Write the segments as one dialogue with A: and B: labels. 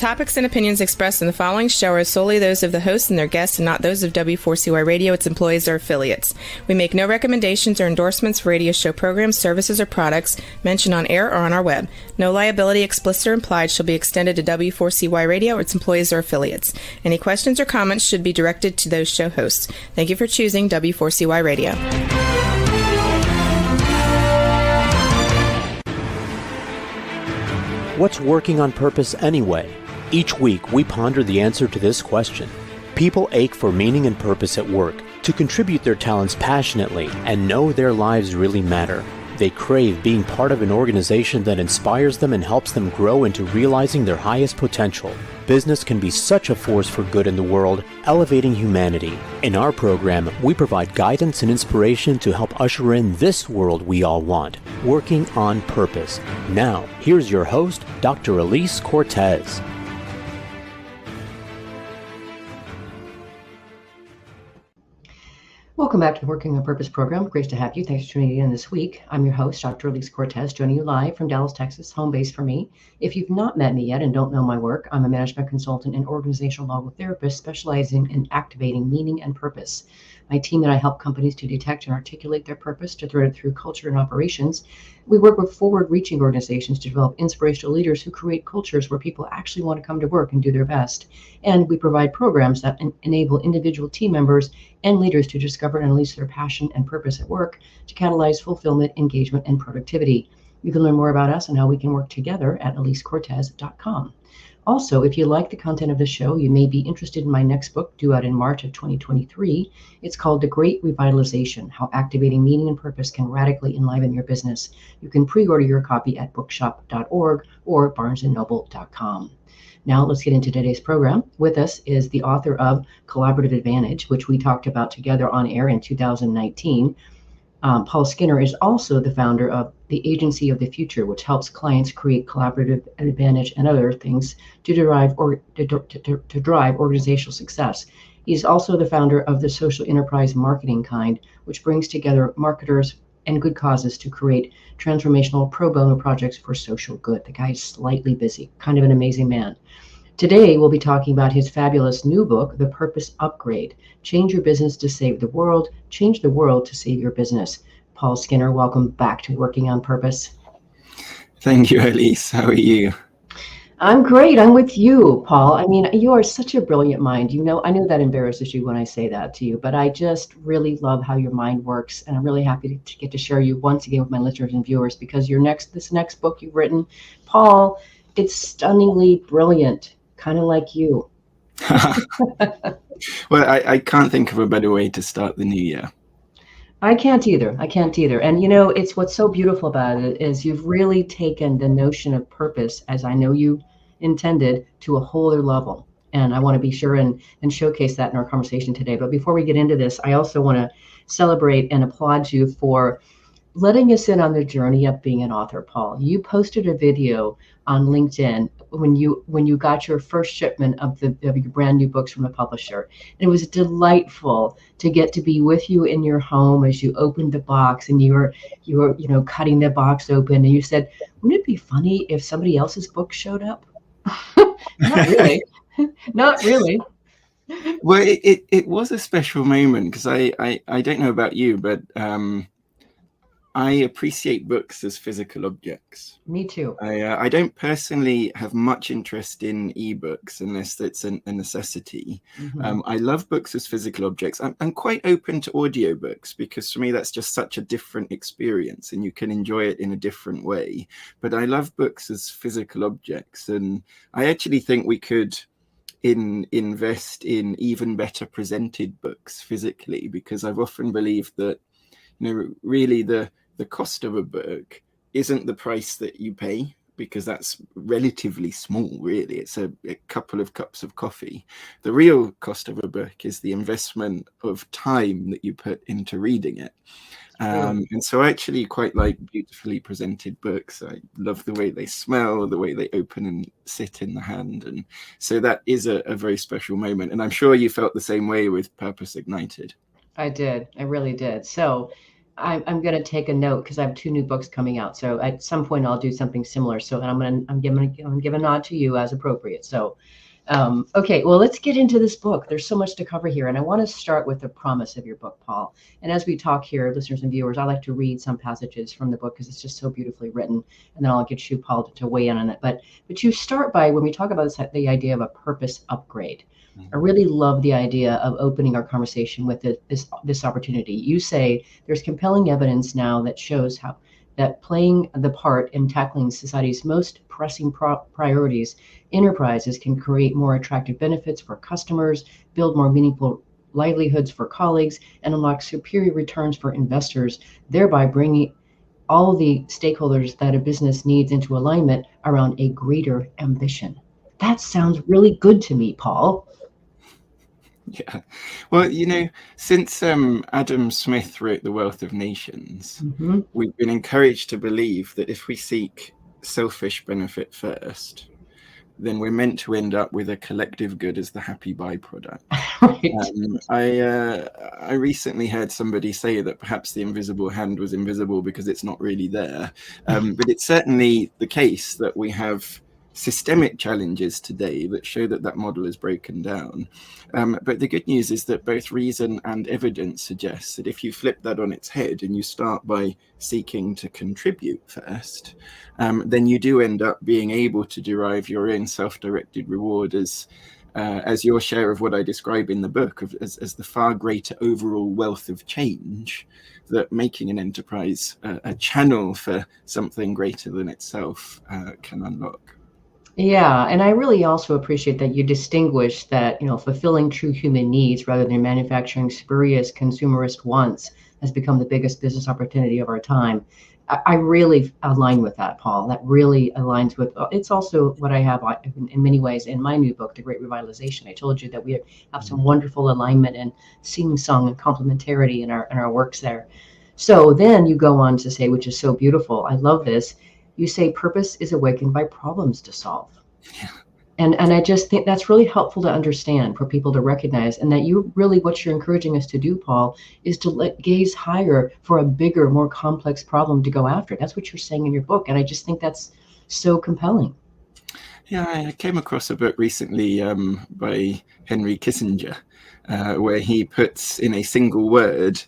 A: topics and opinions expressed in the following show are solely those of the host and their guests and not those of W4CY Radio, its employees, or affiliates. We make no recommendations or endorsements for radio show programs, services, or products mentioned on air or on our web. No liability, explicit or implied, shall be extended to W4CY Radio or its employees or affiliates. Any questions or comments should be directed to those show hosts. Thank you for choosing W4CY Radio.
B: What's working on purpose anyway? Each week, we ponder the answer to this question. People ache for meaning and purpose at work, to contribute their talents passionately and know their lives really matter. They crave being part of an organization that inspires them and helps them grow into realizing their highest potential. Business can be such a force for good in the world, elevating humanity. In our program, we provide guidance and inspiration to help usher in this world we all want, working on purpose. Now, here's your host, Dr. Elise Cortez.
C: Welcome back to the Working on Purpose program. Great to have you. Thanks for tuning in this week. I'm your host, Dr. Elise Cortez, joining you live from Dallas, Texas, home base for me. If you've not met me yet and don't know my work, I'm a management consultant and organizational logotherapist specializing in activating meaning and purpose. My team and I help companies to detect and articulate their purpose to thread it through culture and operations. We work with forward-reaching organizations to develop inspirational leaders who create cultures where people actually want to come to work and do their best. And we provide programs that enable individual team members and leaders to discover and unleash their passion and purpose at work to catalyze fulfillment, engagement, and productivity. You can learn more about us and how we can work together at elisecortez.com. Also, if you like the content of the show, you may be interested in my next book due out in March of 2023. It's called The Great Revitalization, How Activating Meaning and Purpose Can Radically Enliven Your Business. You can pre-order your copy at bookshop.org or barnesandnoble.com. Now let's get into today's program. With us is the author of Collaborative Advantage, which we talked about together on air in 2019. Paul Skinner is also the founder of the Agency of the Future, which helps clients create collaborative advantage and other things to drive organizational success. He's also the founder of the Social Enterprise Marketing Kind, which brings together marketers and good causes to create transformational pro bono projects for social good. The guy is slightly busy, kind of an amazing man. Today, we'll be talking about his fabulous new book, The Purpose Upgrade. Change your business to save the world. Change the world to save your business. Paul Skinner, welcome back to Working on Purpose.
D: Thank you, Elise. How are you?
C: I'm great. I'm with you, Paul. I mean, you are such a brilliant mind. You know, I know that embarrasses you when I say that to you, but I just really love how your mind works. And I'm really happy to get to share you once again with my listeners and viewers, because this next book you've written, Paul, it's stunningly brilliant, kind of like you.
D: Well, I can't think of a better way to start the new year.
C: I can't either. And you know, it's what's so beautiful about it is you've really taken the notion of purpose, as I know you intended, to a whole other level. And I want to be sure and showcase that in our conversation today. But before we get into this, I also want to celebrate and applaud you for letting us in on the journey of being an author, Paul. You posted a video on LinkedIn when you got your first shipment of your brand new books from the publisher. And it was delightful to get to be with you in your home as you opened the box and you were cutting the box open, and you said, wouldn't it be funny if somebody else's book showed up? Not really. Not really.
D: Well, it was a special moment because I don't know about you, but I appreciate books as physical objects.
C: Me too.
D: I don't personally have much interest in ebooks unless it's a necessity.
C: Mm-hmm.
D: I love books as physical objects. I'm quite open to audiobooks because for me that's just such a different experience and you can enjoy it in a different way. But I love books as physical objects, and I actually think we could invest in even better presented books physically, because I've often believed that really the cost of a book isn't the price that you pay, because that's relatively small, really. It's a couple of cups of coffee. The real cost of a book is the investment of time that you put into reading it. And so I actually quite like beautifully presented books. I love the way they smell, the way they open and sit in the hand. And so that is a very special moment. And I'm sure you felt the same way with Purpose Ignited.
C: I did. I really did. So I'm going to take a note because I have 2 new books coming out. So at some point I'll do something similar. So I'm giving a nod to you as appropriate. So, okay, well, let's get into this book. There's so much to cover here. And I want to start with the promise of your book, Paul. And as we talk here, listeners and viewers, I like to read some passages from the book because it's just so beautifully written. And then I'll get you, Paul, to weigh in on it. But you start by, when we talk about this, the idea of a purpose upgrade. I really love the idea of opening our conversation with this opportunity. You say there's compelling evidence now that shows how that playing the part in tackling society's most pressing priorities, enterprises can create more attractive benefits for customers, build more meaningful livelihoods for colleagues, and unlock superior returns for investors, thereby bringing all the stakeholders that a business needs into alignment around a greater ambition. That sounds really good to me, Paul.
D: Yeah. Well, since Adam Smith wrote The Wealth of Nations, we've been encouraged to believe that if we seek selfish benefit first, then we're meant to end up with a collective good as the happy byproduct. Right. I recently heard somebody say that perhaps the invisible hand was invisible because it's not really there. But it's certainly the case that we have systemic challenges today that show that model is broken down. But the good news is that both reason and evidence suggests that if you flip that on its head and you start by seeking to contribute first, then you do end up being able to derive your own self-directed reward as your share of what I describe in the book as the far greater overall wealth of change that making an enterprise a channel for something greater than itself can unlock.
C: Yeah, and I really also appreciate that you distinguish that, fulfilling true human needs rather than manufacturing spurious consumerist wants has become the biggest business opportunity of our time. I really align with that, Paul. That really aligns with, it's also what I have in many ways in my new book, The Great Revitalization. I told you that we have some wonderful alignment and sing-song and complementarity in our works there. So then you go on to say, which is so beautiful, I love this, you say purpose is awakened by problems to solve.
D: Yeah.
C: And I just think that's really helpful to understand for people to recognize, and that what you're encouraging us to do, Paul, is to gaze higher for a bigger, more complex problem to go after. That's what you're saying in your book. And I just think that's so compelling.
D: Yeah, I came across a book recently by Henry Kissinger, where he puts in a single word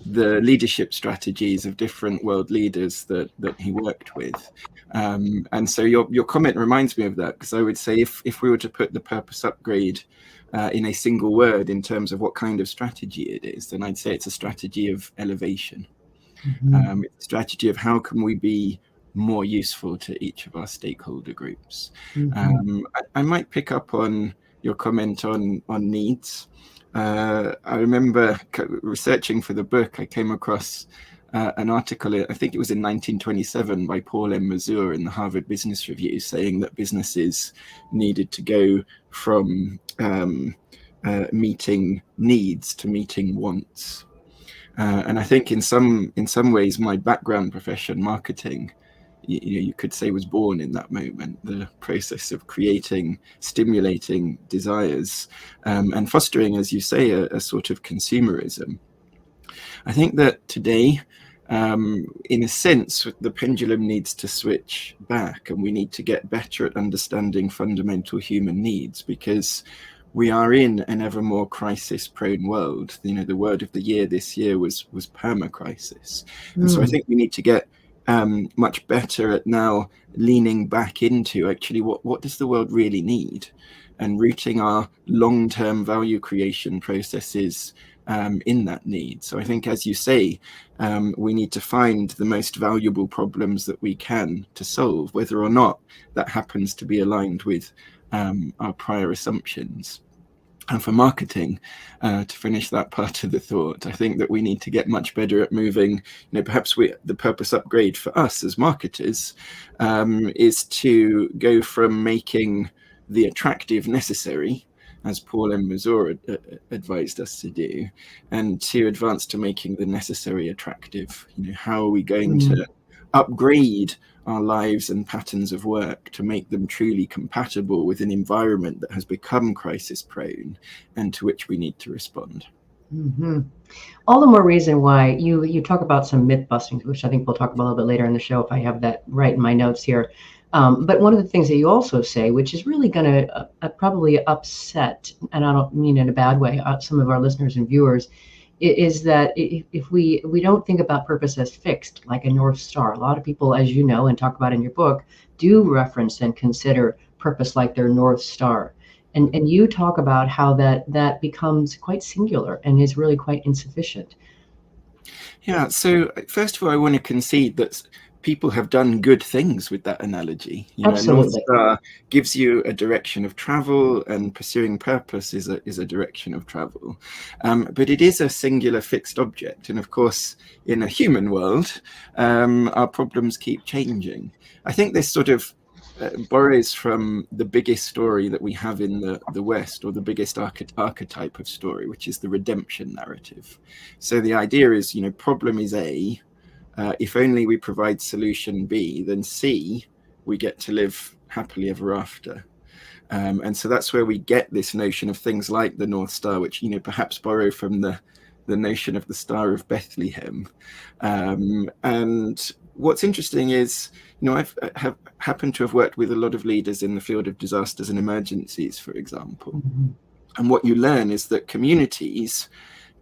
D: the leadership strategies of different world leaders that he worked with. And so your comment reminds me of that, because I would say if we were to put the purpose upgrade in a single word in terms of what kind of strategy it is, then I'd say it's a strategy of elevation. It's a strategy of how can we be more useful to each of our stakeholder groups. I might pick up on your comment on needs. I remember researching for the book, I came across an article, I think it was in 1927, by Paul M. Mazur in the Harvard Business Review, saying that businesses needed to go from meeting needs to meeting wants. And I think in some ways, my background profession, marketing, you could say was born in that moment, the process of creating, stimulating desires, and fostering, as you say, a sort of consumerism. I think that today, in a sense, the pendulum needs to switch back, and we need to get better at understanding fundamental human needs, because we are in an ever more crisis-prone world. The word of the year this year was permacrisis. And so I think we need to get much better at now leaning back into actually what does the world really need, and rooting our long-term value creation processes in that need. So I think, as you say, we need to find the most valuable problems that we can to solve, whether or not that happens to be aligned with our prior assumptions. And for marketing, to finish that part of the thought, I think that we need to get much better at moving, perhaps the purpose upgrade for us as marketers is to go from making the attractive necessary, as Paul M. Mazur advised us to do, and to advance to making the necessary attractive. How are we going to upgrade our lives and patterns of work to make them truly compatible with an environment that has become crisis prone and to which we need to respond?
C: Hmm. All the more reason why you talk about some myth busting, which I think we'll talk about a little bit later in the show if I have that right in my notes here. But one of the things that you also say, which is really going to probably upset, and I don't mean in a bad way, some of our listeners and viewers, is that if we don't think about purpose as fixed, like a North Star. A lot of people, as you know and talk about in your book, do reference and consider purpose like their North Star. And you talk about how that becomes quite singular and is really quite insufficient.
D: Yeah, so first of all, I want to concede that people have done good things with that analogy. You know, North
C: Absolutely.
D: Star gives you a direction of travel, and pursuing purpose is a direction of travel. But it is a singular fixed object. And of course, in a human world, our problems keep changing. I think this sort of borrows from the biggest story that we have in the West, or the biggest archetype of story, which is the redemption narrative. So the idea is, you know, problem is A. If only we provide solution B, then C, we get to live happily ever after. And so that's where we get this notion of things like the North Star, which, you know, perhaps borrow from the notion of the Star of Bethlehem. And what's interesting is, you know, have happened to have worked with a lot of leaders in the field of disasters and emergencies, for example.
C: Mm-hmm.
D: And what you learn is that communities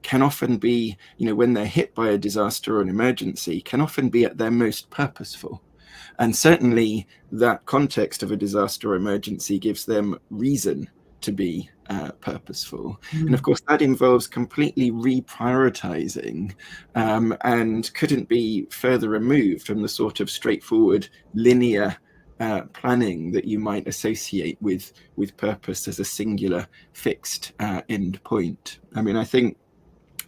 D: can often be, you know, when they're hit by a disaster or an emergency, can often be at their most purposeful. And certainly that context of a disaster or emergency gives them reason to be purposeful.
C: Mm-hmm.
D: And of course, that involves completely reprioritizing, and couldn't be further removed from the sort of straightforward linear planning that you might associate with purpose as a singular fixed end point. I mean, I think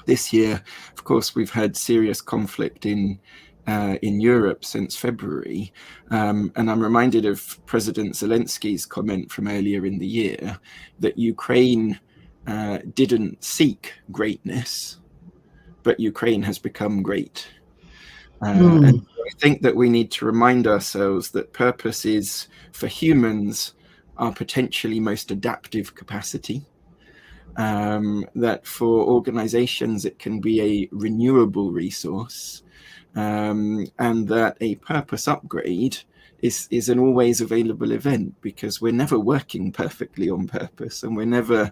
D: this year, of course, we've had serious conflict in Europe since February. And I'm reminded of President Zelensky's comment from earlier in the year that Ukraine didn't seek greatness, but Ukraine has become great. And I think that we need to remind ourselves that purpose is, for humans, our potentially most adaptive capacity. That for organizations, it can be a renewable resource, and that a purpose upgrade is an always available event, because we're never working perfectly on purpose, and we're never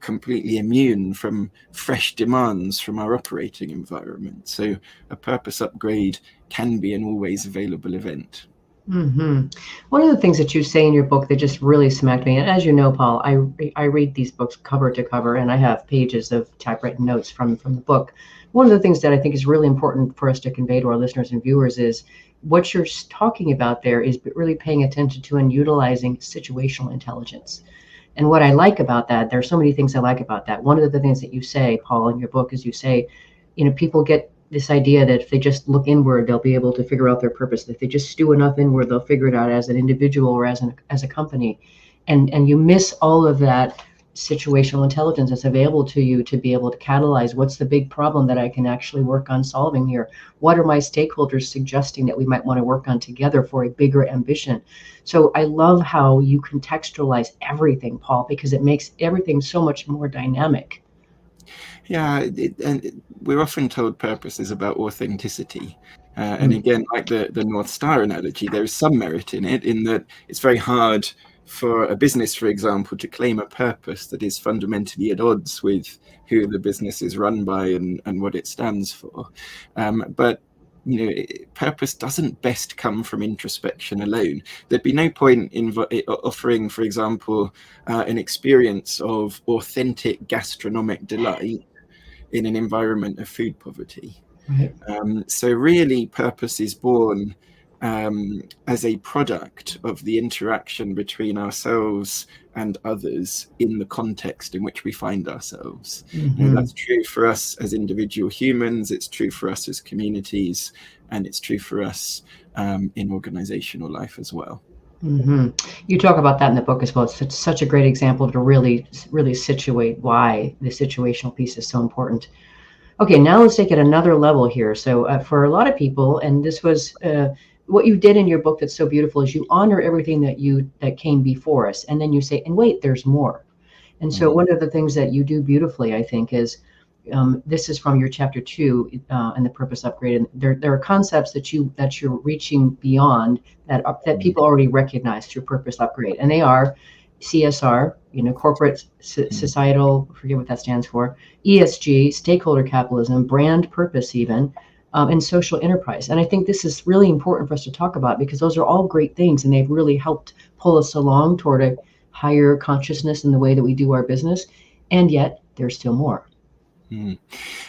D: completely immune from fresh demands from our operating environment. So a purpose upgrade can be an always available event.
C: Mm-hmm. One of the things that you say in your book that just really smacked me, and as you know, Paul, I read these books cover to cover, and I have pages of typewritten notes from the book. One of the things that I think is really important for us to convey to our listeners and viewers is what you're talking about there is really paying attention to and utilizing situational intelligence. And what I like about that, there are so many things I like about that. One of the things that you say, Paul, in your book is you say, you know, people get this idea that if they just look inward, they'll be able to figure out their purpose. If they just stew enough inward, they'll figure it out as an individual or as a company. And you miss all of that situational intelligence that's available to you to be able to catalyze what's the big problem that I can actually work on solving here. What are my stakeholders suggesting that we might want to work on together for a bigger ambition? So I love how you contextualize everything, Paul, because it makes everything so much more dynamic.
D: Yeah, and we're often told purpose is about authenticity. And again, like the North Star analogy, there is some merit in it, in that it's very hard for a business, for example, to claim a purpose that is fundamentally at odds with who the business is run by and what it stands for. But you know, purpose doesn't best come from introspection alone. There'd be no point in offering, for example, an experience of authentic gastronomic delight in an environment of food poverty.
C: Right.
D: So really, purpose is born as a product of the interaction between ourselves and others in the context in which we find ourselves.
C: Mm-hmm.
D: And that's true for us as individual humans, it's true for us as communities, and it's true for us in organizational life as well.
C: Mm-hmm. You talk about that in the book as well. It's such a great example to really situate why the situational piece is so important. Okay, now let's take it another level here. So for a lot of people, and this was what you did in your book that's so beautiful, is you honor everything that came before us, and then you say, and wait, there's more. And so one of the things that you do beautifully, I think, is this is from your chapter 2 and the purpose upgrade. And there are concepts that you're reaching beyond that people already recognize through purpose upgrade, and they are CSR, corporate societal, forget what that stands for, ESG, stakeholder capitalism, brand purpose even, and social enterprise. And I think this is really important for us to talk about, because those are all great things, and they've really helped pull us along toward a higher consciousness in the way that we do our business. And yet there's still more.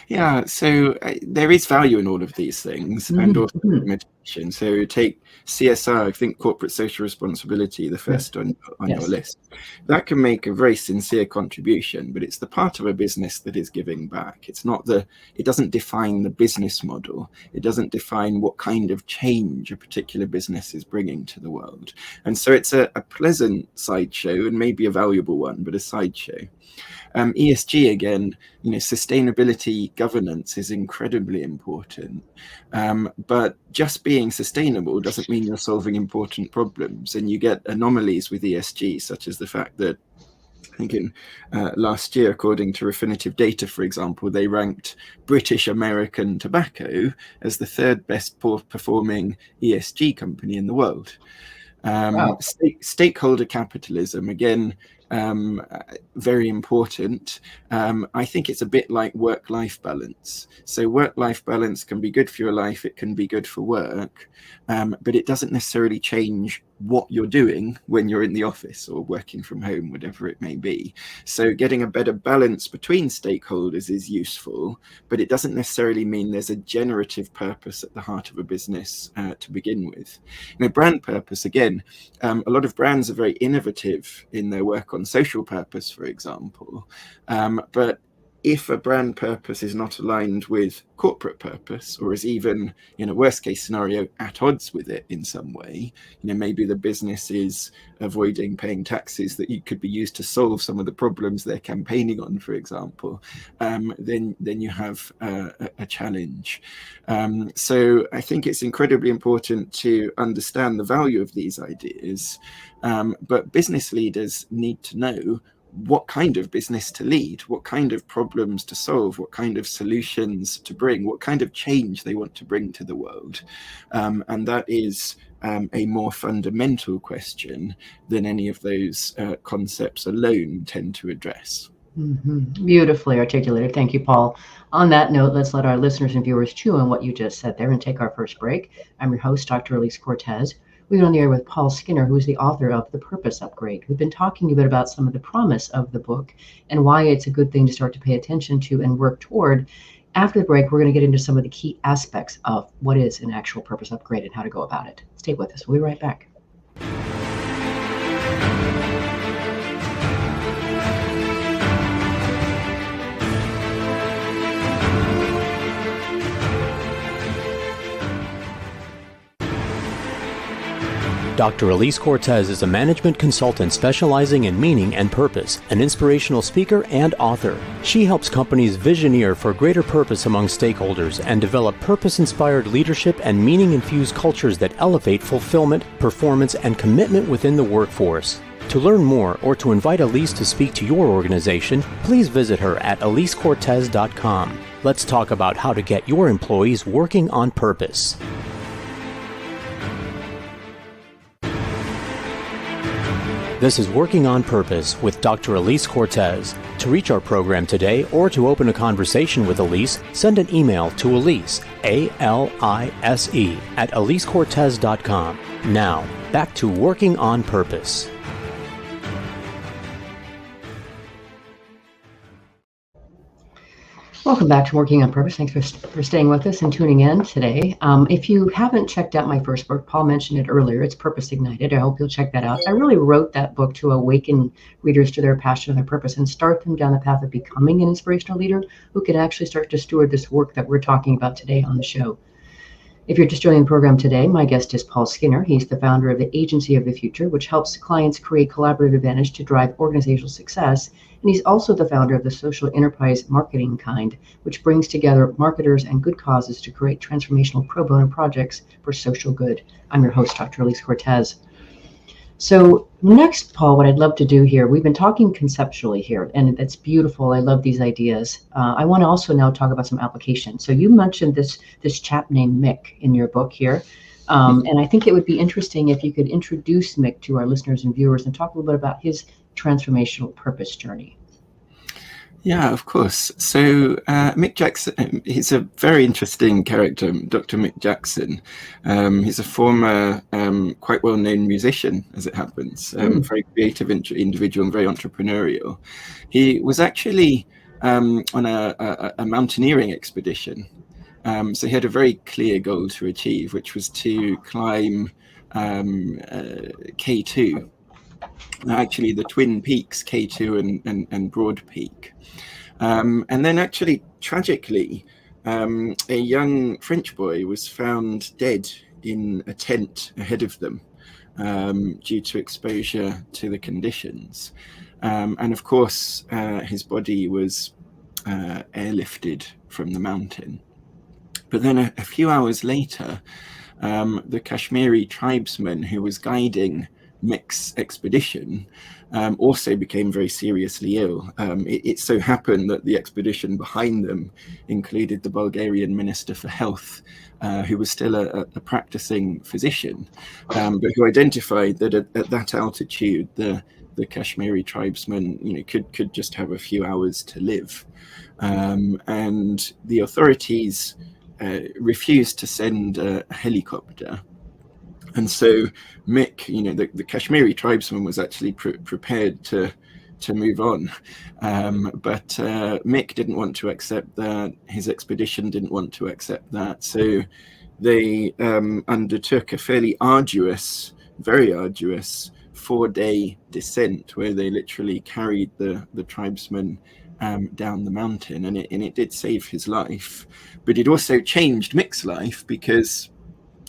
D: Yeah, so there is value in all of these things, and also limitation. So take CSR, I think corporate social responsibility, the first on your list. That can make a very sincere contribution, but it's the part of a business that is giving back. It's not it doesn't define the business model. It doesn't define what kind of change a particular business is bringing to the world. And so it's a pleasant sideshow, and maybe a valuable one, but a sideshow. ESG, again, sustainability governance is incredibly important, but just being sustainable doesn't mean you're solving important problems. And you get anomalies with ESG, such as the fact that I think in last year, according to Refinitiv data, for example, they ranked British American Tobacco as the third best performing ESG company in the world. Wow. Stakeholder capitalism, again, very important. I think it's a bit like work-life balance. So work-life balance can be good for your life, it can be good for work, but it doesn't necessarily change what you're doing when you're in the office or working from home, whatever it may be. So getting a better balance between stakeholders is useful, but it doesn't necessarily mean there's a generative purpose at the heart of a business to begin with. Brand purpose, again, a lot of brands are very innovative in their work on social purpose, for example, but if a brand purpose is not aligned with corporate purpose, or is even, in a worst case scenario, at odds with it in some way, maybe the business is avoiding paying taxes that could be used to solve some of the problems they're campaigning on, for example, then you have a challenge. So I think it's incredibly important to understand the value of these ideas, but business leaders need to know what kind of business to lead, what kind of problems to solve, what kind of solutions to bring, what kind of change they want to bring to the world. And that is a more fundamental question than any of those concepts alone tend to address.
C: Beautifully articulated. Thank you, Paul. On that note, let's let our listeners and viewers chew on what you just said there and take our first break. I'm your host, Dr. Elise Cortez. We've been on the air with Paul Skinner, who is the author of The Purpose Upgrade. We've been talking a bit about some of the promise of the book and why it's a good thing to start to pay attention to and work toward. After the break, we're going to get into some of the key aspects of what is an actual purpose upgrade and how to go about it. Stay with us. We'll be right back.
B: Dr. Elise Cortez is a management consultant specializing in meaning and purpose, an inspirational speaker and author. She helps companies visioneer for greater purpose among stakeholders and develop purpose-inspired leadership and meaning-infused cultures that elevate fulfillment, performance, and commitment within the workforce. To learn more or to invite Elise to speak to your organization, please visit her at elisecortez.com. Let's talk about how to get your employees working on purpose. This is Working on Purpose with Dr. Elise Cortez. To reach our program today or to open a conversation with Elise, send an email to Elise, A-L-I-S-E, at elisecortez.com. Now, back to Working on Purpose.
C: Welcome back to Working on Purpose. Thanks for staying with us and tuning in today. If you haven't checked out my first book, Paul mentioned it earlier, it's Purpose Ignited. I hope you'll check that out. I really wrote that book to awaken readers to their passion and their purpose and start them down the path of becoming an inspirational leader who can actually start to steward this work that we're talking about today on the show. If you're just joining the program today, my guest is Paul Skinner. He's the founder of the Agency of the Future, which helps clients create collaborative advantage to drive organizational success. And he's also the founder of the social enterprise marketing kind, which brings together marketers and good causes to create transformational pro bono projects for social good. I'm your host, Dr. Elise Cortez. So next, Paul, what I'd love to do here, we've been talking conceptually here, and that's beautiful. I love these ideas. I want to also now talk about some application. So you mentioned this chap named Mick in your book here. And I think it would be interesting if you could introduce Mick to our listeners and viewers and talk a little bit about his transformational purpose journey.
D: Yeah, of course. So Mick Jackson, he's a very interesting character, Dr. Mick Jackson. He's a former, quite well-known musician, as it happens, very creative individual and very entrepreneurial. He was actually on a mountaineering expedition. So he had a very clear goal to achieve, which was to climb K2. Actually, the twin peaks, K2 and Broad Peak. And then actually, tragically, a young French boy was found dead in a tent ahead of them due to exposure to the conditions. And of course, his body was airlifted from the mountain. But then a few hours later, the Kashmiri tribesman who was guiding Mick's expedition also became very seriously ill. It so happened that the expedition behind them included the Bulgarian Minister for Health, who was still a practicing physician, but who identified that at that altitude, the Kashmiri tribesmen, could just have a few hours to live, and the authorities refused to send a helicopter. And so Mick, the Kashmiri tribesman was actually prepared to move on. But Mick didn't want to accept that. His expedition didn't want to accept that. So they undertook a fairly arduous, very arduous 4-day descent where they literally carried the tribesman down the mountain. And it did save his life. But it also changed Mick's life because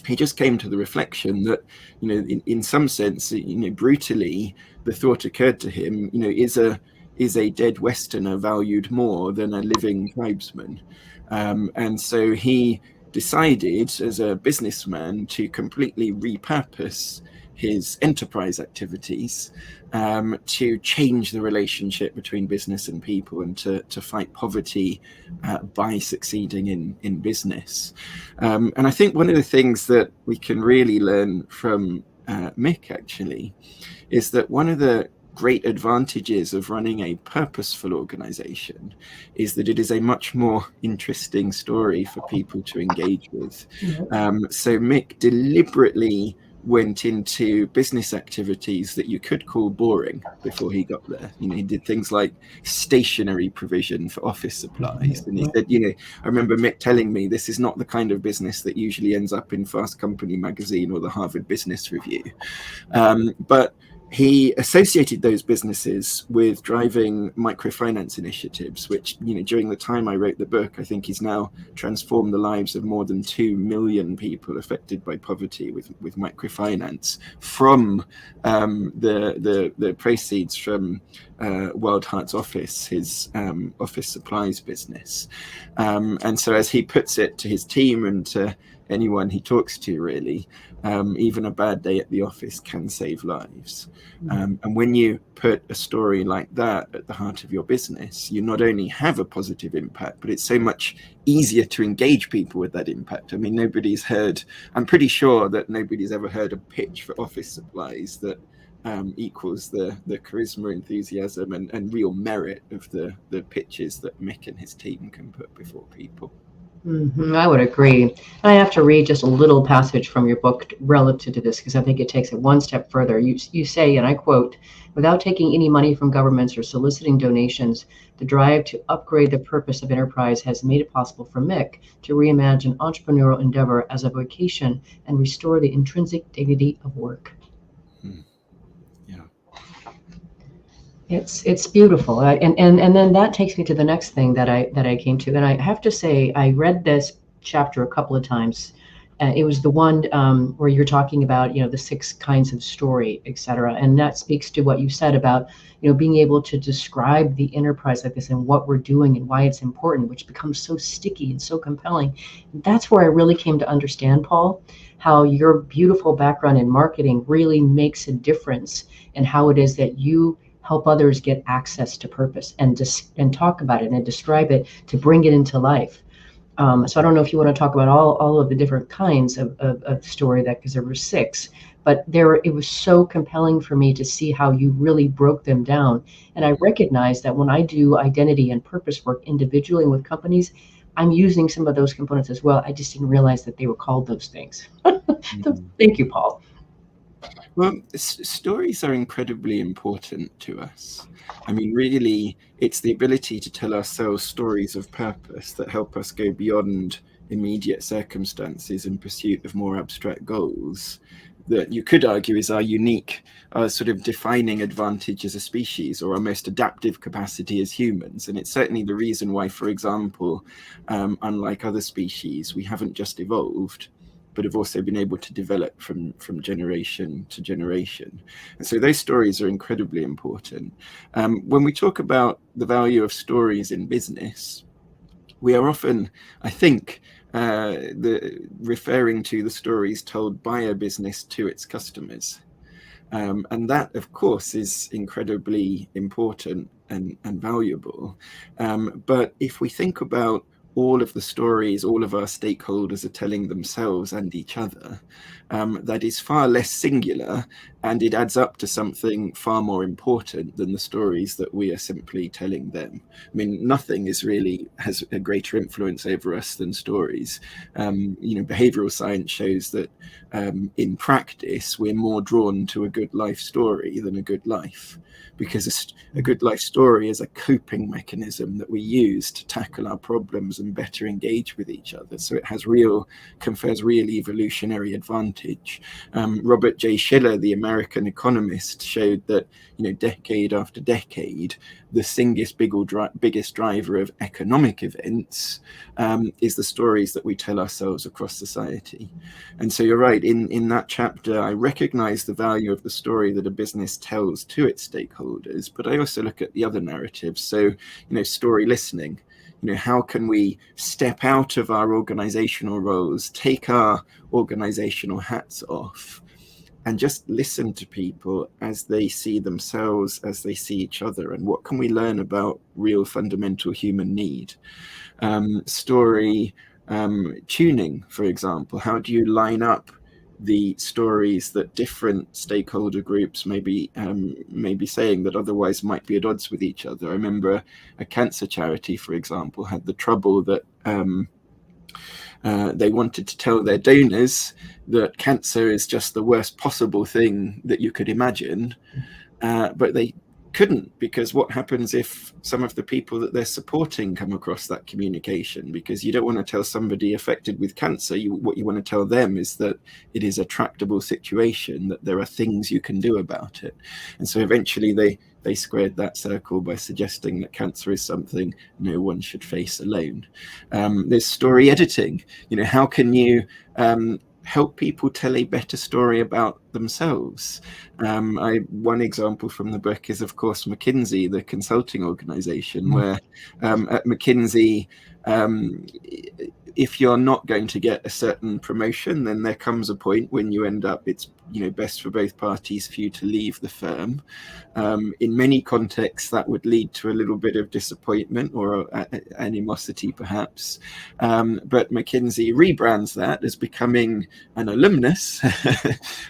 D: he just came to the reflection that, in some sense, brutally, the thought occurred to him, is a dead Westerner valued more than a living tribesman? And so he decided as a businessman to completely repurpose his enterprise activities to change the relationship between business and people and to fight poverty by succeeding in business. And I think one of the things that we can really learn from Mick actually is that one of the great advantages of running a purposeful organization is that it is a much more interesting story for people to engage with. So Mick deliberately went into business activities that you could call boring before he got there. He did things like stationery provision for office supplies. And he said, I remember Mick telling me this is not the kind of business that usually ends up in Fast Company magazine or the Harvard Business Review. But he associated those businesses with driving microfinance initiatives, which, during the time I wrote the book, I think he's now transformed the lives of more than 2 million people affected by poverty with microfinance from the proceeds from Wild Heart's office, his office supplies business. And so as he puts it to his team and to anyone he talks to, really, even a bad day at the office can save lives. And when you put a story like that at the heart of your business, you not only have a positive impact, but it's so much easier to engage people with that impact. I mean, I'm pretty sure that nobody's ever heard a pitch for office supplies that equals the charisma, enthusiasm, and real merit of the pitches that Mick and his team can put before people.
C: I would agree. And I have to read just a little passage from your book relative to this, because I think it takes it one step further. You say, and I quote, "Without taking any money from governments or soliciting donations, the drive to upgrade the purpose of enterprise has made it possible for Mick to reimagine entrepreneurial endeavor as a vocation and restore the intrinsic dignity of work." It's beautiful, and then that takes me to the next thing that I came to, and I have to say I read this chapter a couple of times It was the one where you're talking about, the 6 kinds of story, et cetera. And that speaks to what you said about, being able to describe the enterprise like this and what we're doing and why it's important, which becomes so sticky and so compelling. That's where I really came to understand, Paul, how your beautiful background in marketing really makes a difference in how it is that you help others get access to purpose and talk about it and describe it to bring it into life. So I don't know if you want to talk about all of the different kinds of story, that because there were 6, but it was so compelling for me to see how you really broke them down. And I recognize that when I do identity and purpose work individually and with companies, I'm using some of those components as well. I just didn't realize that they were called those things. So thank you, Paul.
D: Well, stories are incredibly important to us. I mean, really, it's the ability to tell ourselves stories of purpose that help us go beyond immediate circumstances in pursuit of more abstract goals that you could argue is our unique, sort of defining advantage as a species, or our most adaptive capacity as humans. And it's certainly the reason why, for example, unlike other species, we haven't just evolved, but have also been able to develop from generation to generation. And so those stories are incredibly important. When we talk about the value of stories in business, we are often, I think, referring to the stories told by a business to its customers. And that, of course, is incredibly important and valuable. But if we think about all of the stories all of our stakeholders are telling themselves and each other, that is far less singular, and it adds up to something far more important than the stories that we are simply telling them. I mean, nothing has a greater influence over us than stories. Behavioral science shows that in practice, we're more drawn to a good life story than a good life, because a good life story is a coping mechanism that we use to tackle our problems and better engage with each other. So it confers real evolutionary advantage. Robert J. Schiller, the American economist, showed that, decade after decade, the biggest driver of economic events is the stories that we tell ourselves across society. And so you're right, in that chapter, I recognize the value of the story that a business tells to its stakeholders, but I also look at the other narratives. So, story listening. How can we step out of our organizational roles, take our organizational hats off, and just listen to people as they see themselves, as they see each other, and what can we learn about real fundamental human need? Story tuning, for example. How do you line up the stories that different stakeholder groups may be saying that otherwise might be at odds with each other? I remember a cancer charity, for example, had the trouble that they wanted to tell their donors that cancer is just the worst possible thing that you could imagine, but they couldn't, because what happens if some of the people that they're supporting come across that communication? Because you don't want to tell somebody affected with cancer, what you want to tell them is that it is a tractable situation, that there are things you can do about it. And so eventually they squared that circle by suggesting that cancer is something no one should face alone. There's story editing. How can you help people tell a better story about themselves? One example from the book is, of course, McKinsey, the consulting organization, where at McKinsey, if you're not going to get a certain promotion, then there comes a point when you end up, it's best for both parties for you to leave the firm. In many contexts, that would lead to a little bit of disappointment or animosity, perhaps. But McKinsey rebrands that as becoming an alumnus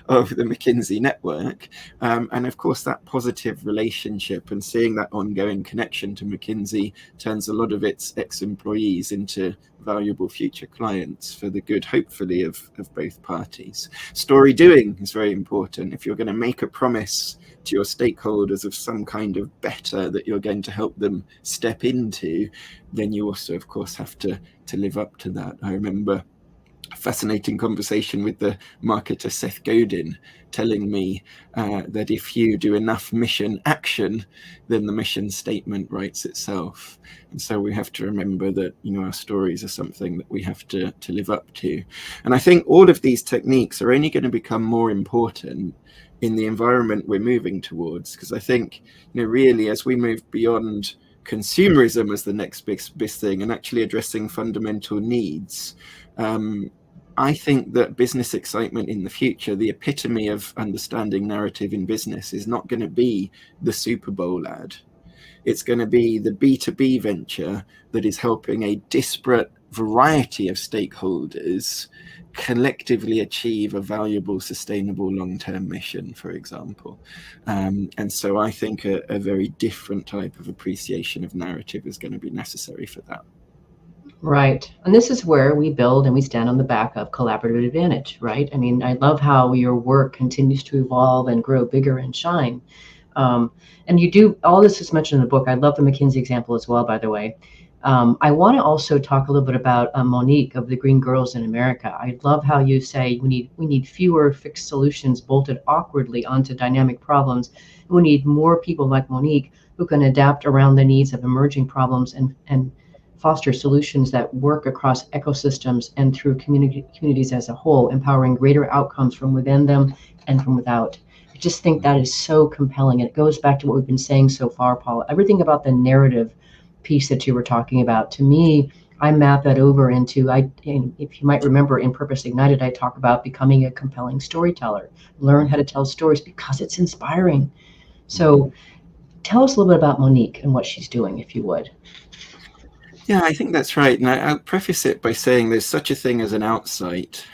D: of the McKinsey network. And of course, that positive relationship and seeing that ongoing connection to McKinsey turns a lot of its ex-employees into valuable future clients for the good, hopefully, of both parties. Story doing is very important. If you're going to make a promise to your stakeholders of some kind of better that you're going to help them step into, then you also, of course, have to live up to that. I remember fascinating conversation with the marketer Seth Godin, telling me that if you do enough mission action, then the mission statement writes itself. And so we have to remember that, our stories are something that we have to live up to. And I think all of these techniques are only going to become more important in the environment we're moving towards, because I think, really, as we move beyond consumerism as the next big thing and actually addressing fundamental needs, I think that business excitement in the future, the epitome of understanding narrative in business, is not going to be the Super Bowl ad. It's going to be the B2B venture that is helping a disparate variety of stakeholders collectively achieve a valuable, sustainable long-term mission, for example. And so I think a very different type of appreciation of narrative is going to be necessary for that.
C: Right. And this is where we build and we stand on the back of collaborative advantage, right? I mean, I love how your work continues to evolve and grow bigger and shine. And you do, all this is mentioned in the book. I love the McKinsey example as well, by the way. I want to also talk a little bit about Monique of the Green Girls in America. I love how you say we need fewer fixed solutions bolted awkwardly onto dynamic problems. We need more people like Monique who can adapt around the needs of emerging problems and foster solutions that work across ecosystems and through communities as a whole, empowering greater outcomes from within them and from without. I just think that is so compelling. And it goes back to what we've been saying so far, Paul. Everything about the narrative piece that you were talking about, to me, I map that over into, if you might remember in Purpose Ignited, I talk about becoming a compelling storyteller, learn how to tell stories because it's inspiring. So tell us a little bit about Monique and what she's doing, if you would.
D: Yeah, I think that's right. And I'll preface it by saying there's such a thing as an outsight.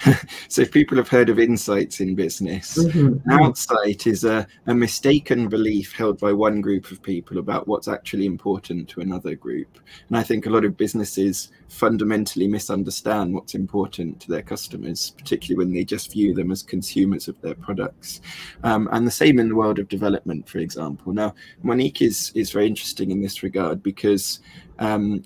D: So if people have heard of insights in business, an outsight is a mistaken belief held by one group of people about what's actually important to another group. And I think a lot of businesses fundamentally misunderstand what's important to their customers, particularly when they just view them as consumers of their products. And the same in the world of development, for example. Now, Monique is very interesting in this regard because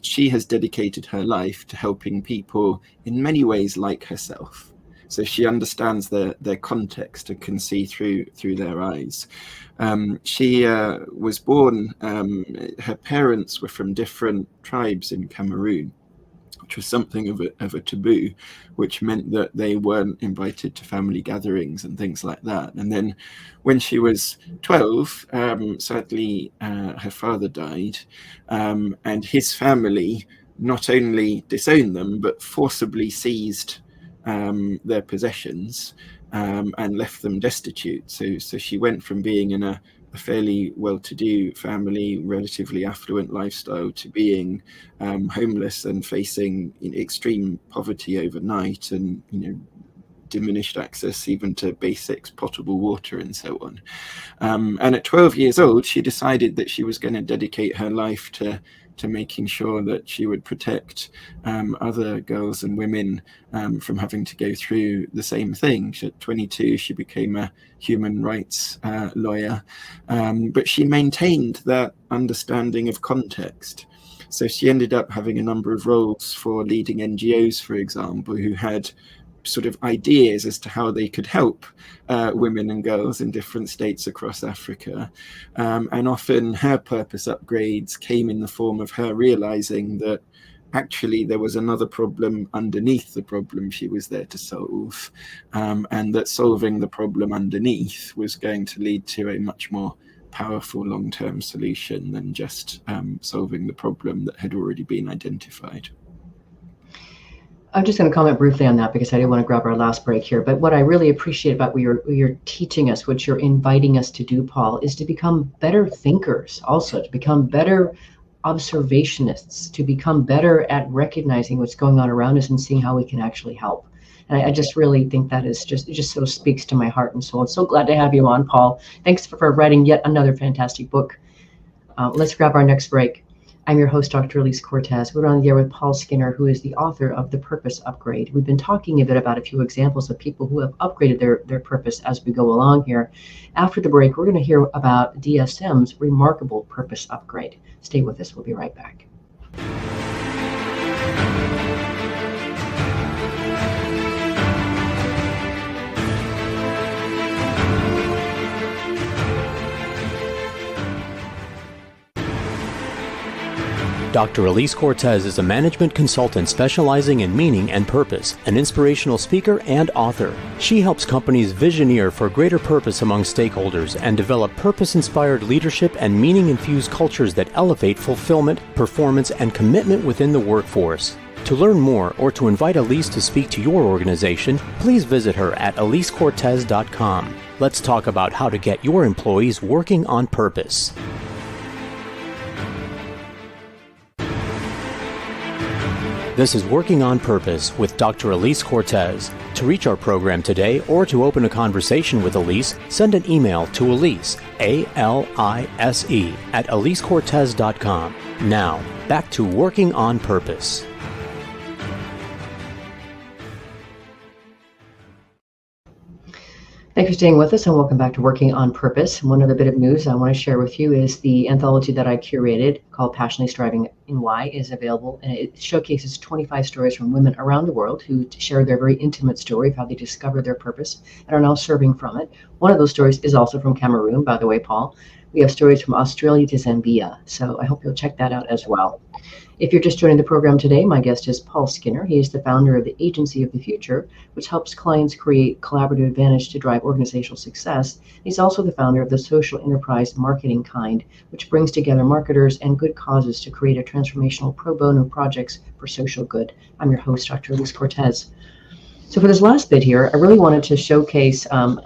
D: she has dedicated her life to helping people in many ways like herself. So she understands their context and can see through their eyes. She was born, her parents were from different tribes in Cameroon, which was something of a taboo, which meant that they weren't invited to family gatherings and things like that. And then when she was 12, sadly, her father died, and his family not only disowned them, but forcibly seized their possessions and left them destitute. So she went from being in a fairly well-to-do family, relatively affluent lifestyle, to being homeless and facing extreme poverty overnight, and diminished access even to basics, potable water, and so on. And at 12 years old, she decided that she was going to dedicate her life to making sure that she would protect other girls and women from having to go through the same thing. At 22, she became a human rights lawyer, but she maintained that understanding of context. So she ended up having a number of roles for leading NGOs, for example, who had sort of ideas as to how they could help women and girls in different states across Africa. And often her purpose upgrades came in the form of her realizing that actually there was another problem underneath the problem she was there to solve, and that solving the problem underneath was going to lead to a much more powerful long-term solution than just solving the problem that had already been identified.
C: I'm just going to comment briefly on that because I didn't want to grab our last break here. But what I really appreciate about what you're teaching us, what you're inviting us to do, Paul, is to become better thinkers, also to become better observationists, to become better at recognizing what's going on around us and seeing how we can actually help. And I just really think that is it just so speaks to my heart and soul. I'm so glad to have you on, Paul. Thanks for writing yet another fantastic book. Let's grab our next break. I'm your host, Dr. Elise Cortez. We're on the air with Paul Skinner, who is the author of The Purpose Upgrade. We've been talking a bit about a few examples of people who have upgraded their purpose as we go along here. After the break, we're going to hear about DSM's remarkable purpose upgrade. Stay with us. We'll be right back.
B: Dr. Elise Cortez is a management consultant specializing in meaning and purpose, an inspirational speaker and author. She helps companies visioneer for greater purpose among stakeholders and develop purpose-inspired leadership and meaning-infused cultures that elevate fulfillment, performance, and commitment within the workforce. To learn more or to invite Elise to speak to your organization, please visit her at elisecortez.com. Let's talk about how to get your employees working on purpose. This is Working on Purpose with Dr. Elise Cortez. To reach our program today or to open a conversation with Elise, send an email to Elise, A-L-I-S-E, at elisecortez.com. Now, back to Working on Purpose.
C: Thanks for staying with us and welcome back to Working on Purpose. One other bit of news I want to share with you is the anthology that I curated called Passionately Striving in Why is available, and it showcases 25 stories from women around the world who share their very intimate story of how they discovered their purpose and are now serving from it. One of those stories is also from Cameroon, by the way, Paul. We have stories from Australia to Zambia, so I hope you'll check that out as well. If you're just joining the program today, my guest is Paul Skinner. He is the founder of the Agency of the Future, which helps clients create collaborative advantage to drive organizational success. He's also the founder of the social enterprise Marketing Kind, which brings together marketers and good causes to create a transformational pro bono projects for social good. I'm your host, Dr. Elise Cortez. So for this last bit here, I really wanted to showcase an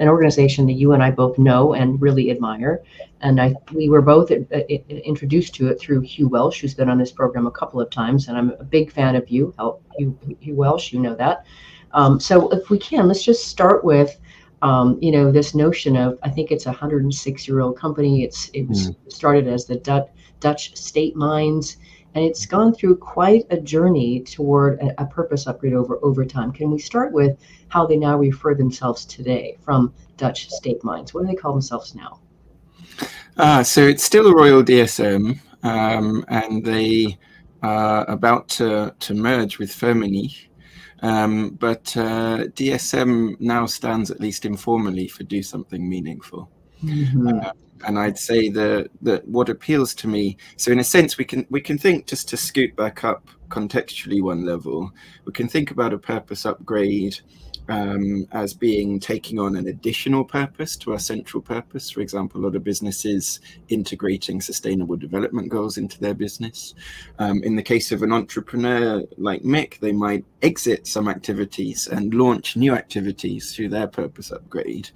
C: organization that you and I both know and really admire. And we were both introduced to it through Hugh Welsh, who's been on this program a couple of times. And I'm a big fan of Hugh Welsh, you know that. So if we can, let's just start with, this notion of, I think it's a 106-year-old company. It was started as the Dutch state mines. And it's gone through quite a journey toward a purpose upgrade over time. Can we start with how they now refer themselves today from Dutch state mines? What do they call themselves now?
D: So it's still a Royal DSM, and they are about to merge with Firmenich. But DSM now stands, at least informally, for do something meaningful. Mm-hmm. And I'd say that what appeals to me, so in a sense, we can think, just to scoot back up contextually one level, we can think about a purpose upgrade as being taking on an additional purpose to our central purpose. For example, a lot of businesses integrating sustainable development goals into their business. In the case of an entrepreneur like Mick, they might exit some activities and launch new activities through their purpose upgrade.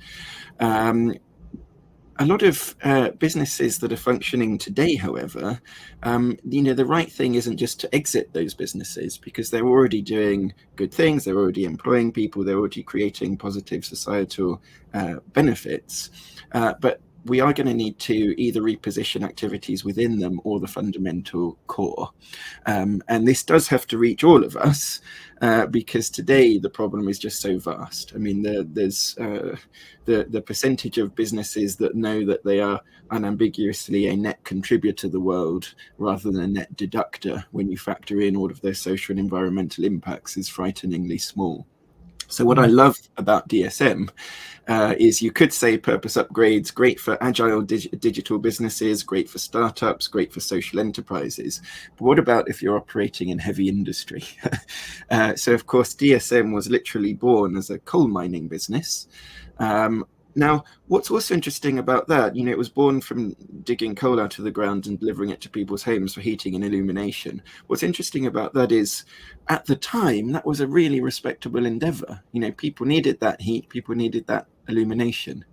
D: A lot of businesses that are functioning today, however, the right thing isn't just to exit those businesses, because they're already doing good things, they're already employing people, they're already creating positive societal benefits. But we are going to need to either reposition activities within them or the fundamental core. And this does have to reach all of us, because today the problem is just so vast. I mean, there's the percentage of businesses that know that they are unambiguously a net contributor to the world rather than a net deductor when you factor in all of their social and environmental impacts is frighteningly small. So what I love about DSM is, you could say purpose upgrades, great for agile digital businesses, great for startups, great for social enterprises. But what about if you're operating in heavy industry? So of course, DSM was literally born as a coal mining business. Now, what's also interesting about that, it was born from digging coal out of the ground and delivering it to people's homes for heating and illumination. What's interesting about that is, at the time, that was a really respectable endeavor. People needed that heat, people needed that illumination.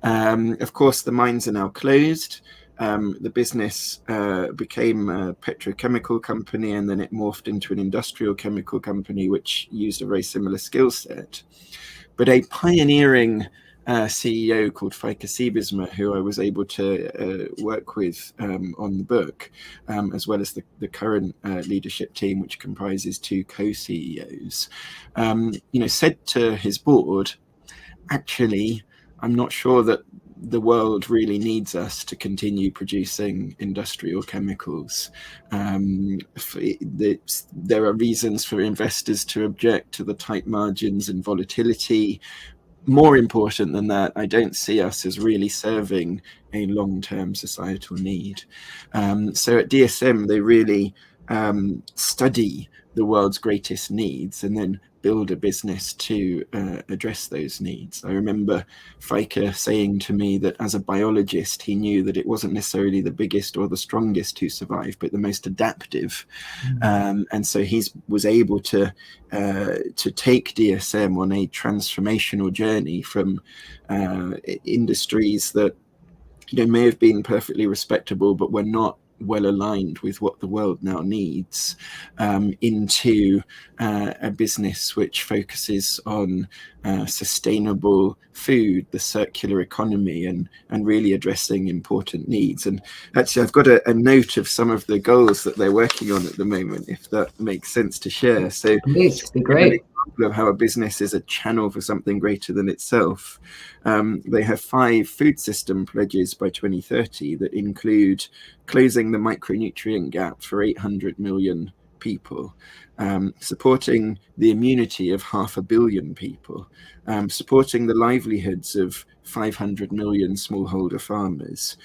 D: Of course, the mines are now closed. The business became a petrochemical company, and then it morphed into an industrial chemical company, which used a very similar skill set. But a pioneering CEO called Feike Siebesma, who I was able to work with on the book, as well as the current leadership team, which comprises two co-CEOs, said to his board, actually, I'm not sure that the world really needs us to continue producing industrial chemicals. There are reasons for investors to object to the tight margins and volatility. more important than that, I don't see us as really serving a long-term societal need. So at DSM, they really study the world's greatest needs and then build a business to address those needs. I remember Feike saying to me that as a biologist, he knew that it wasn't necessarily the biggest or the strongest who survived, but the most adaptive. And so he was able to take DSM on a transformational journey from industries that may have been perfectly respectable, but were not well aligned with what the world now needs, into a business which focuses on sustainable food, the circular economy, and really addressing important needs. And actually, I've got a note of some of the goals that they're working on at the moment, if that makes sense to share. So
C: please, be great.
D: Of how a business is a channel for something greater than itself. They have 5 food system pledges by 2030 that include closing the micronutrient gap for 800 million people, supporting the immunity of 500 million people, supporting the livelihoods of 500 million smallholder farmers,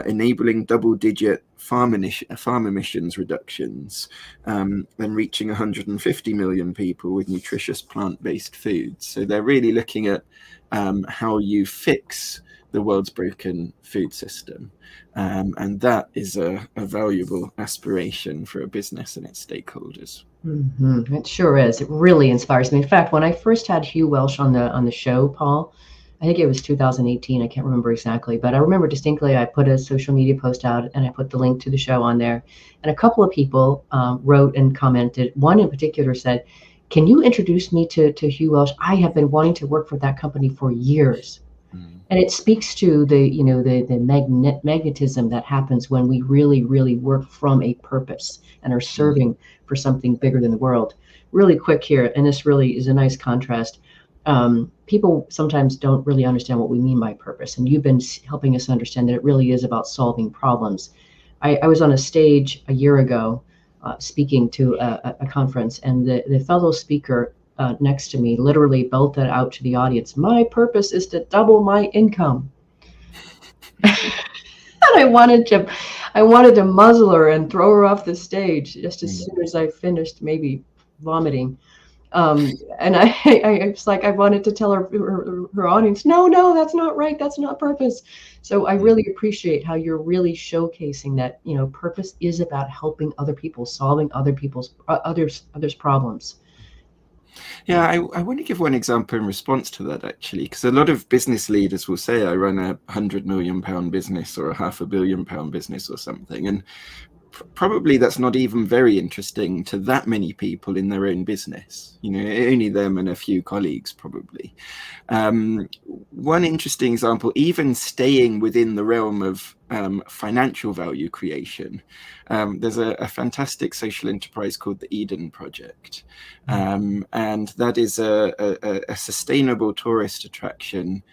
D: enabling double-digit farm emissions reductions, and reaching 150 million people with nutritious plant-based foods. So they're really looking at how you fix the world's broken food system. And that is a valuable aspiration for a business and its stakeholders.
C: Mm-hmm. It sure is. It really inspires me. In fact, when I first had Hugh Welsh on the show, Paul, I think it was 2018. I can't remember exactly, but I remember distinctly I put a social media post out and I put the link to the show on there. And a couple of people wrote and commented. One in particular said, "Can you introduce me to Hugh Welsh? I have been wanting to work for that company for years." And it speaks to the magnetism that happens when we really, really work from a purpose and are serving for something bigger than the world. Really quick here, and this really is a nice contrast. People sometimes don't really understand what we mean by purpose, and you've been helping us understand that it really is about solving problems. I was on a stage a year ago speaking to a conference, and the fellow speaker next to me literally belted out to the audience, "My purpose is to double my income." And I wanted to muzzle her and throw her off the stage just as soon as I finished, maybe vomiting. And I was like, I wanted to tell her audience, no, that's not right. That's not purpose. So I really appreciate how you're really showcasing that, purpose is about helping other people, solving others' problems.
D: Yeah, I want to give one example in response to that, actually, because a lot of business leaders will say, I run a £100 million business or a £500 million business or something. And probably that's not even very interesting to that many people in their own business, only them and a few colleagues probably. One interesting example, even staying within the realm of financial value creation, there's a fantastic social enterprise called the Eden Project, and that is a sustainable tourist attraction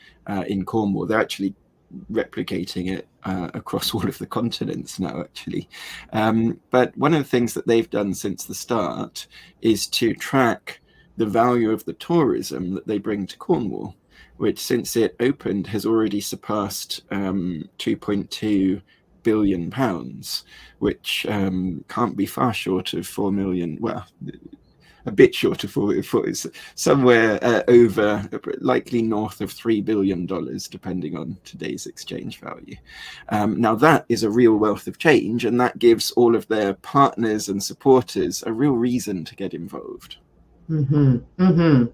D: in Cornwall. They're actually replicating it across all of the continents now, actually. But one of the things that they've done since the start is to track the value of the tourism that they bring to Cornwall, which since it opened has already surpassed £2.2 billion, which can't be far short of 4 million. Well, a bit short of 4, somewhere over, likely north of $3 billion, depending on today's exchange value. Now that is a real wealth of change, and that gives all of their partners and supporters a real reason to get involved.
C: Mm-hmm. Mm-hmm.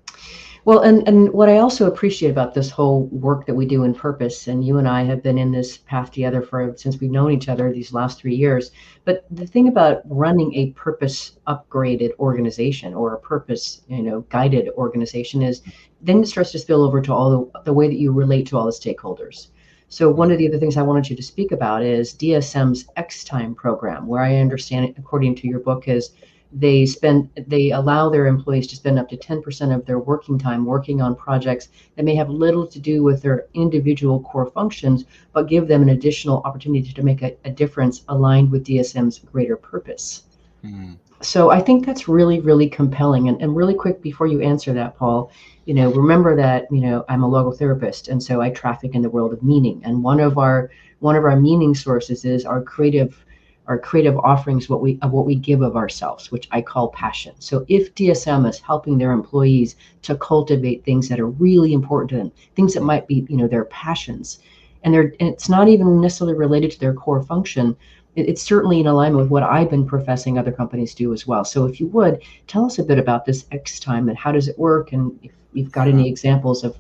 C: Well, and what I also appreciate about this whole work that we do in purpose, and you and I have been in this path together since we've known each other these last 3 years. But the thing about running a purpose upgraded organization or a purpose, guided organization is then it starts to spill over to all the way that you relate to all the stakeholders. So one of the other things I wanted you to speak about is DSM's X Time program, where I understand it, according to your book, is they allow their employees to spend up to 10% of their working time working on projects that may have little to do with their individual core functions, but give them an additional opportunity to make a difference aligned with DSM's greater purpose.
D: Hmm.
C: So I think that's really, really compelling. And really quick before you answer that, Paul, remember that, I'm a logotherapist, and so I traffic in the world of meaning. And one of our meaning sources is our creative offerings, what we give of ourselves, which I call passion. So if DSM is helping their employees to cultivate things that are really important to them, things that might be, their passions, and it's not even necessarily related to their core function, it's certainly in alignment with what I've been professing other companies do as well. So if you would, tell us a bit about this X time and how does it work, and if you've got any examples of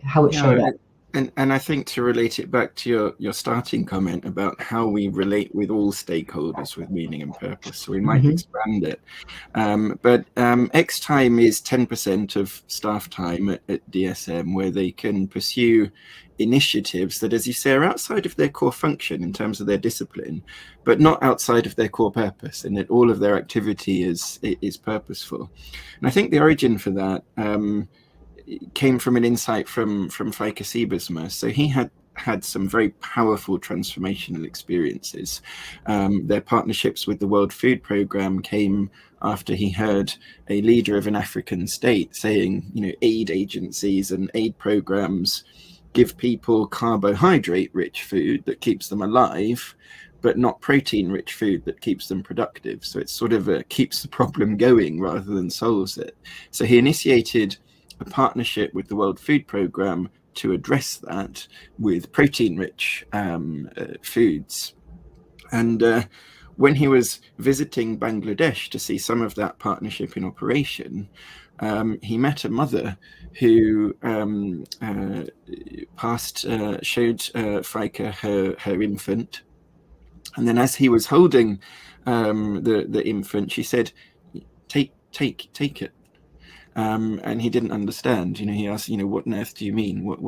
C: how it showed
D: Yeah,
C: up.
D: and I think to relate it back to your starting comment about how we relate with all stakeholders with meaning and purpose, so we might
C: Mm-hmm.
D: expand it. But X time is 10% of staff time at DSM, where they can pursue initiatives that, as you say, are outside of their core function in terms of their discipline, but not outside of their core purpose, and that all of their activity is purposeful. And I think the origin for that came from an insight from Feike Siebersma. So he had some very powerful transformational experiences. Their partnerships with the World Food Programme came after he heard a leader of an African state saying, aid agencies and aid programs give people carbohydrate-rich food that keeps them alive, but not protein-rich food that keeps them productive. So it sort of keeps the problem going rather than solves it. So he initiated a partnership with the World Food Programme to address that with protein-rich foods. And when he was visiting Bangladesh to see some of that partnership in operation, he met a mother who showed Feike her infant. And then as he was holding the infant, she said, take it. And he didn't understand. He asked, what on earth do you mean? What?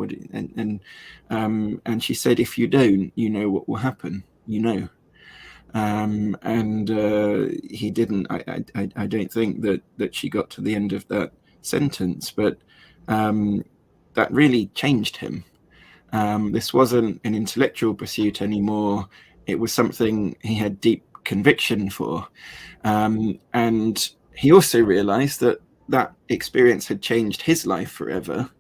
D: And she said, if you don't, what will happen. And he didn't. I don't think that she got to the end of that sentence, but that really changed him. This wasn't an intellectual pursuit anymore. It was something he had deep conviction for, and he also realized that experience had changed his life forever.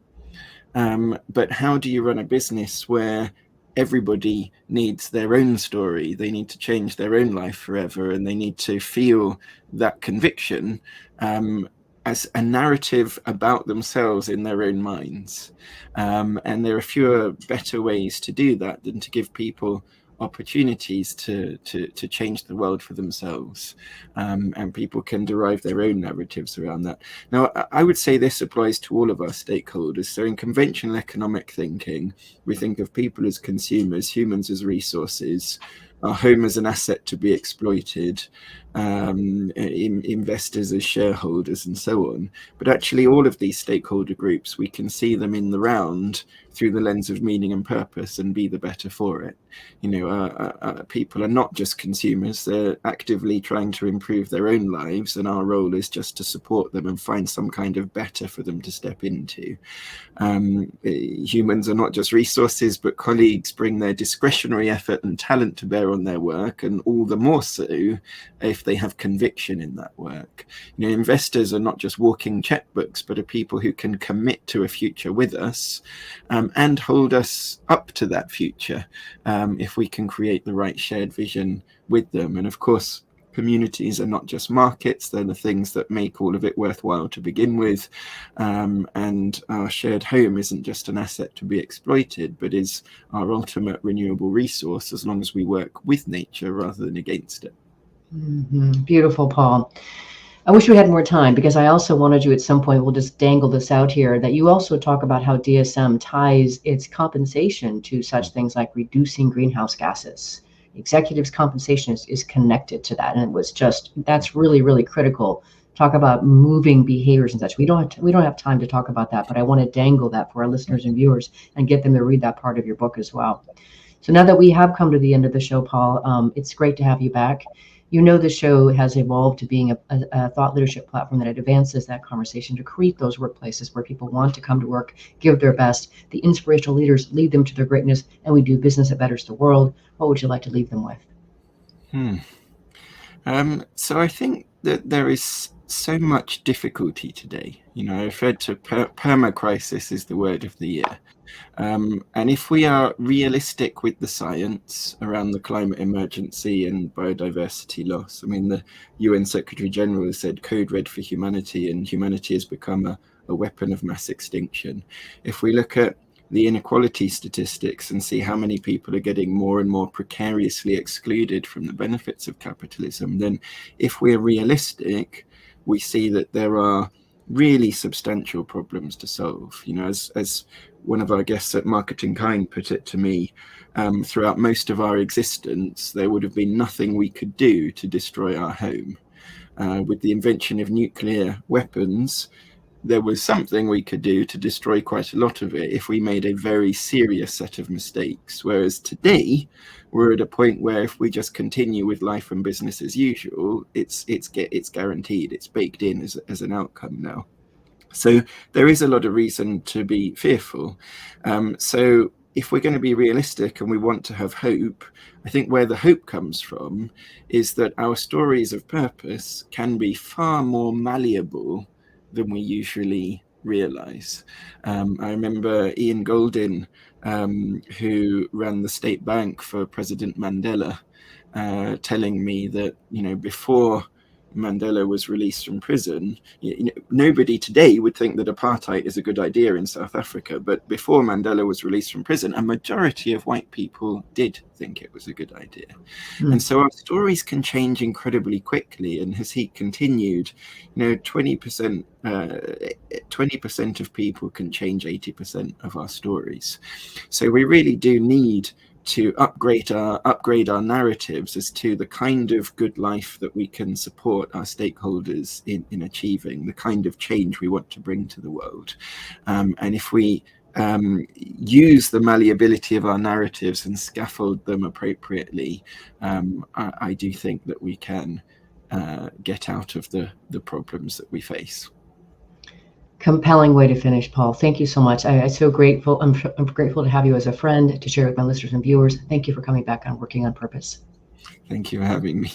D: But how do you run a business where everybody needs their own story? They need to change their own life forever, and they need to feel that conviction as a narrative about themselves in their own minds. And there are fewer better ways to do that than to give people opportunities to change the world for themselves, and people can derive their own narratives around that. Now, I would say this applies to all of our stakeholders. So in conventional economic thinking, we think of people as consumers, humans as resources, our home as an asset to be exploited, investors as shareholders, and so on. But actually, all of these stakeholder groups, we can see them in the round through the lens of meaning and purpose and be the better for it. People are not just consumers, they're actively trying to improve their own lives, and our role is just to support them and find some kind of better for them to step into. Humans are not just resources, but colleagues bring their discretionary effort and talent to bear on their work, and all the more so if they have conviction in that work. Investors are not just walking checkbooks, but are people who can commit to a future with us, and hold us up to that future, if we can create the right shared vision with them. And of course, communities are not just markets, they're the things that make all of it worthwhile to begin with. And our shared home isn't just an asset to be exploited, but is our ultimate renewable resource, as long as we work with nature rather than against it.
C: Mm-hmm. Beautiful, Paul. I wish we had more time, because I also wanted you at some point, we'll just dangle this out here, that you also talk about how DSM ties its compensation to such things like reducing greenhouse gases. Executives' compensation is connected to that. And that's really, really critical. Talk about moving behaviors and such. We don't have time to talk about that, but I want to dangle that for our listeners and viewers and get them to read that part of your book as well. So now that we have come to the end of the show, Paul, it's great to have you back. The show has evolved to being a thought leadership platform that advances that conversation to create those workplaces where people want to come to work, give their best. The inspirational leaders lead them to their greatness, and we do business that betters the world. What would you like to leave them with?
D: So I think that there is so much difficulty today. I referred to permacrisis is the word of the year. And if we are realistic with the science around the climate emergency and biodiversity loss, I mean, the UN Secretary General has said code red for humanity, and humanity has become a weapon of mass extinction. If we look at the inequality statistics and see how many people are getting more and more precariously excluded from the benefits of capitalism, then if we're realistic, we see that there are really substantial problems to solve. As one of our guests at Marketing Kind put it to me, throughout most of our existence, there would have been nothing we could do to destroy our home. With the invention of nuclear weapons, there was something we could do to destroy quite a lot of it if we made a very serious set of mistakes. Whereas today, we're at a point where if we just continue with life and business as usual, it's guaranteed, it's baked in as an outcome now. So there is a lot of reason to be fearful. So if we're going to be realistic and we want to have hope, I think where the hope comes from is that our stories of purpose can be far more malleable than we usually realize. I remember Ian Goldin, who ran the state bank for President Mandela, telling me that, before Mandela was released from prison, nobody today would think that apartheid is a good idea in South Africa, but before Mandela was released from prison, a majority of white people did think it was a good idea. And so our stories can change incredibly quickly, and as he continued, 20% of people can change 80% of our stories. So we really do need to upgrade our narratives as to the kind of good life that we can support our stakeholders in achieving, the kind of change we want to bring to the world. And if we use the malleability of our narratives and scaffold them appropriately, I do think that we can get out of the problems that we face.
C: Compelling way to finish, Paul. Thank you so much. I'm so grateful. I'm grateful to have you as a friend to share with my listeners and viewers. Thank you for coming back on Working on Purpose.
D: Thank you for having me.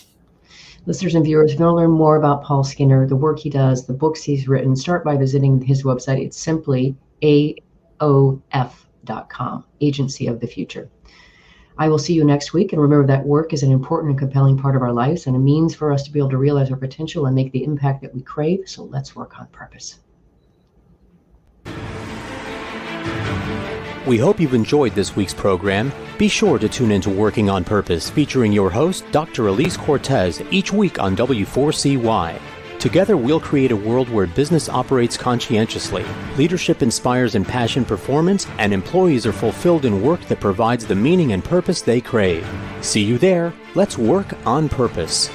C: Listeners and viewers, if you want to learn more about Paul Skinner, the work he does, the books he's written, start by visiting his website. It's simply AOF.com, Agency of the Future. I will see you next week. And remember that work is an important and compelling part of our lives and a means for us to be able to realize our potential and make the impact that we crave. So let's work on purpose.
B: We hope you've enjoyed this week's program. Be sure to tune into Working on Purpose, featuring your host, Dr. Elise Cortez, each week on W4CY. Together, we'll create a world where business operates conscientiously, leadership inspires impassioned performance, and employees are fulfilled in work that provides the meaning and purpose they crave. See you there. Let's work on purpose.